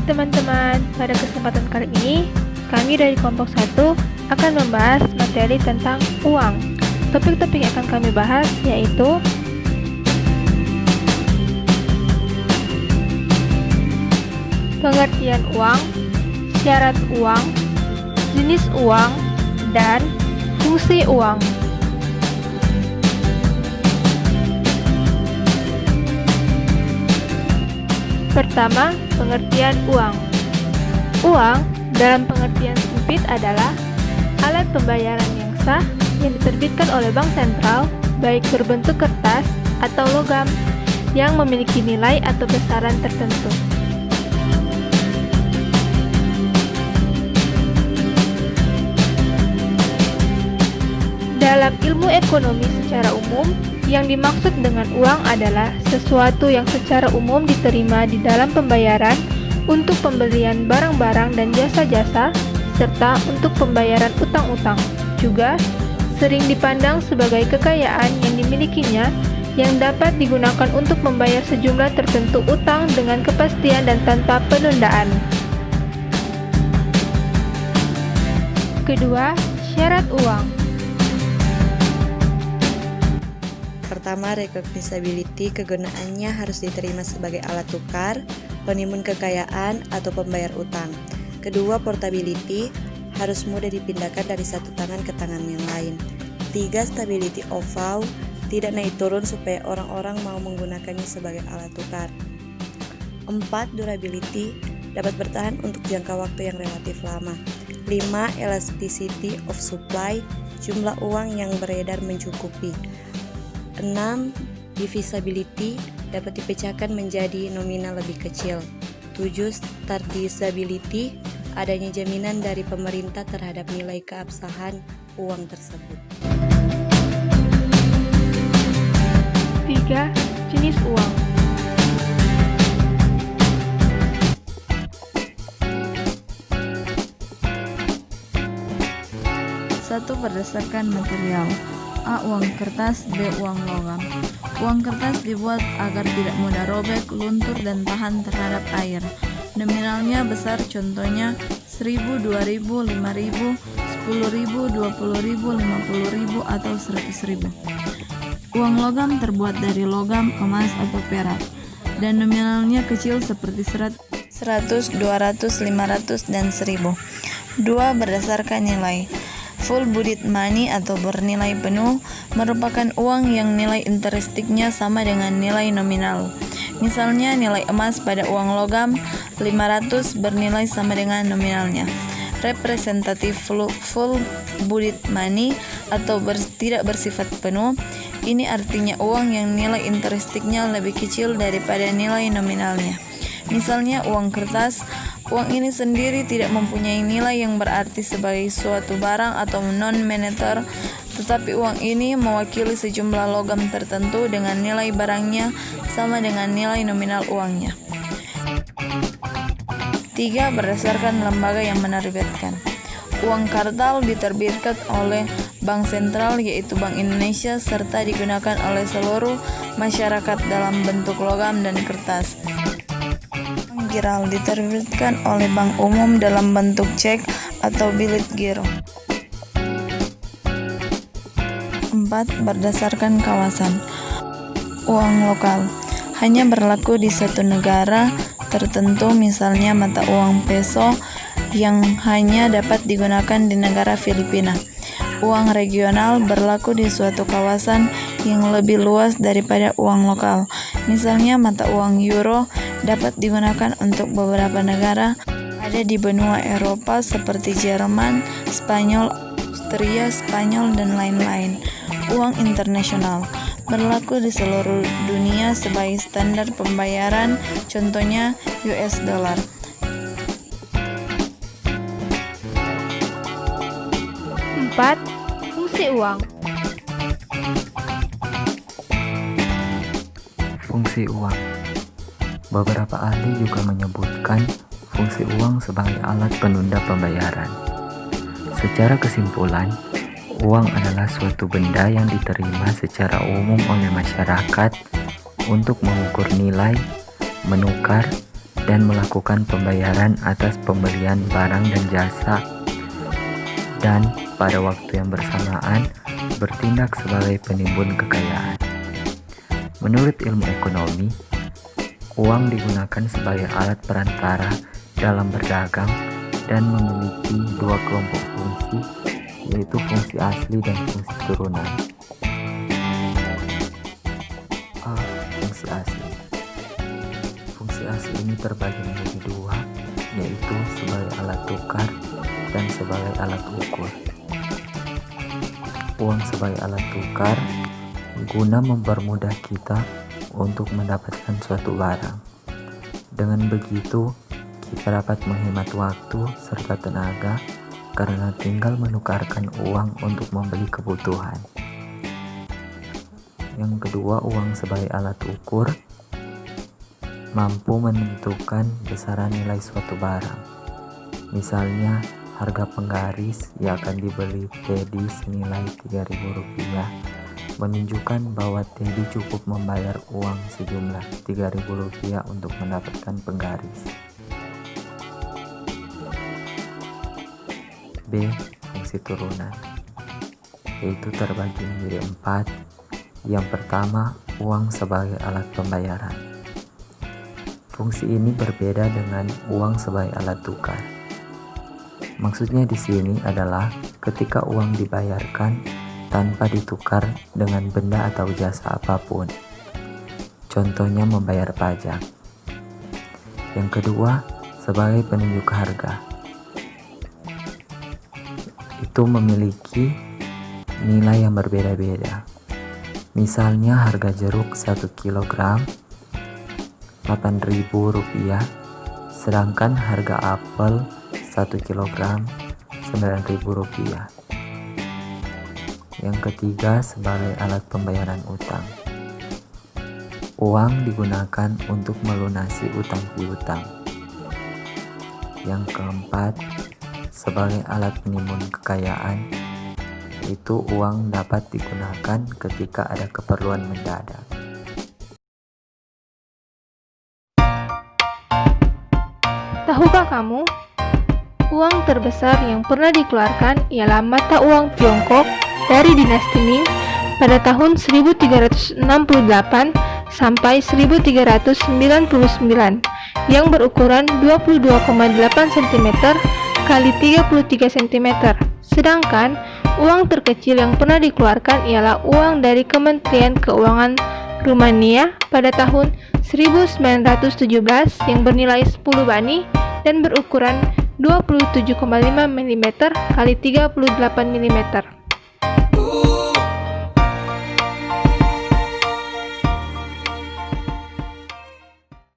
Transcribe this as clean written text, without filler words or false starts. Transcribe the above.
teman-teman, pada kesempatan kali ini kami dari kelompok 1 akan membahas materi tentang uang. Topik-topik yang akan kami bahas yaitu pengertian uang, syarat uang, jenis uang, dan fungsi uang. Pertama, pengertian uang. Uang dalam pengertian sempit adalah alat pembayaran yang sah yang diterbitkan oleh bank sentral, baik berbentuk kertas atau logam, yang memiliki nilai atau besaran tertentu. Dalam ilmu ekonomi secara umum, yang dimaksud dengan uang adalah sesuatu yang secara umum diterima di dalam pembayaran untuk pembelian barang-barang dan jasa-jasa, serta untuk pembayaran utang-utang. Juga sering dipandang sebagai kekayaan yang dimilikinya yang dapat digunakan untuk membayar sejumlah tertentu utang dengan kepastian dan tanpa penundaan. Kedua, syarat uang. Pertama, recognisability, kegunaannya harus diterima sebagai alat tukar, penimbun kekayaan, atau pembayar utang. Kedua, portability, harus mudah dipindahkan dari satu tangan ke tangan yang lain. Tiga, stability of value, tidak naik turun supaya orang-orang mau menggunakannya sebagai alat tukar. Empat, durability, dapat bertahan untuk jangka waktu yang relatif lama. 5. Elasticity of supply, jumlah uang yang beredar mencukupi. 6. Divisibility, dapat dipecahkan menjadi nominal lebih kecil. 7. Stardisability, adanya jaminan dari pemerintah terhadap nilai keabsahan uang tersebut. 3. Jenis uang. Satu, berdasarkan material. A. Uang kertas. B. Uang logam. Uang kertas dibuat agar tidak mudah robek, luntur, dan tahan terhadap air. Nominalnya besar, contohnya 1.000, 2.000, 5.000, 10.000, 20.000, 50.000, atau 100.000. Uang logam terbuat dari logam, emas, atau perak, dan nominalnya kecil seperti 100, 200, 500, dan 1.000. 2. Berdasarkan nilai. Full budget money atau bernilai penuh merupakan uang yang nilai interistiknya sama dengan nilai nominal. Misalnya nilai emas pada uang logam 500 bernilai sama dengan nominalnya. Representative full budget money atau tidak bersifat penuh, ini artinya uang yang nilai interistiknya lebih kecil daripada nilai nominalnya. Misalnya uang kertas. Uang ini sendiri tidak mempunyai nilai yang berarti sebagai suatu barang atau non-moneter, tetapi uang ini mewakili sejumlah logam tertentu dengan nilai barangnya sama dengan nilai nominal uangnya. 3. Berdasarkan lembaga yang menerbitkan. Uang kartal diterbitkan oleh Bank Sentral, yaitu Bank Indonesia, serta digunakan oleh seluruh masyarakat dalam bentuk logam dan kertas. Giral diterbitkan oleh Bank Umum dalam bentuk cek atau bilet giro. 4. Berdasarkan kawasan. Uang lokal hanya berlaku di satu negara tertentu, misalnya mata uang peso yang hanya dapat digunakan di negara Filipina. Uang regional berlaku di suatu kawasan yang lebih luas daripada uang lokal. Misalnya mata uang euro dapat digunakan untuk beberapa negara ada di benua Eropa seperti Jerman, Spanyol, Austria, Spanyol, dan lain-lain. Uang internasional berlaku di seluruh dunia sebagai standar pembayaran, contohnya US dollar. Empat, fungsi uang. Fungsi uang. Beberapa ahli juga menyebutkan fungsi uang sebagai alat penunda pembayaran. Secara kesimpulan, uang adalah suatu benda yang diterima secara umum oleh masyarakat untuk mengukur nilai, menukar, dan melakukan pembayaran atas pembelian barang dan jasa, dan pada waktu yang bersamaan bertindak sebagai penimbun kekayaan. Menurut ilmu ekonomi, uang digunakan sebagai alat perantara dalam berdagang dan memiliki dua kelompok fungsi, yaitu fungsi asli dan fungsi turunan. Fungsi asli. Fungsi asli ini terbagi menjadi dua, yaitu sebagai alat tukar dan sebagai alat ukur. Uang sebagai alat tukar guna mempermudah kita untuk mendapatkan suatu barang. Dengan begitu, kita dapat menghemat waktu serta tenaga karena tinggal menukarkan uang untuk membeli kebutuhan. Yang kedua, uang sebagai alat ukur mampu menentukan besaran nilai suatu barang. Misalnya, harga penggaris yang akan dibeli Teddy senilai Rp3.000 menunjukkan bahwa Teddy cukup membayar uang sejumlah Rp3.000 untuk mendapatkan penggaris. B. Fungsi turunan, yaitu terbagi menjadi 4. Yang pertama, uang sebagai alat pembayaran. Fungsi ini berbeda dengan uang sebagai alat tukar. Maksudnya di sini adalah ketika uang dibayarkan tanpa ditukar dengan benda atau jasa apapun. Contohnya membayar pajak. Yang kedua, sebagai penunjuk harga. Itu memiliki nilai yang berbeda-beda. Misalnya harga jeruk 1 kg Rp8.000, sedangkan harga apel 1 kg Rp9.000. Yang ketiga, sebagai alat pembayaran utang. Uang digunakan untuk melunasi utang piutang. Yang keempat, sebagai alat penimbun kekayaan, itu uang dapat digunakan ketika ada keperluan mendadak. Tahukah kamu, uang terbesar yang pernah dikeluarkan ialah mata uang Tiongkok dari dinasti Ming pada tahun 1368 sampai 1399 yang berukuran 22,8 cm kali 33 cm. Sedangkan uang terkecil yang pernah dikeluarkan ialah uang dari Kementerian Keuangan Rumania pada tahun 1917 yang bernilai 10 bani dan berukuran 27,5 mm kali 38 mm.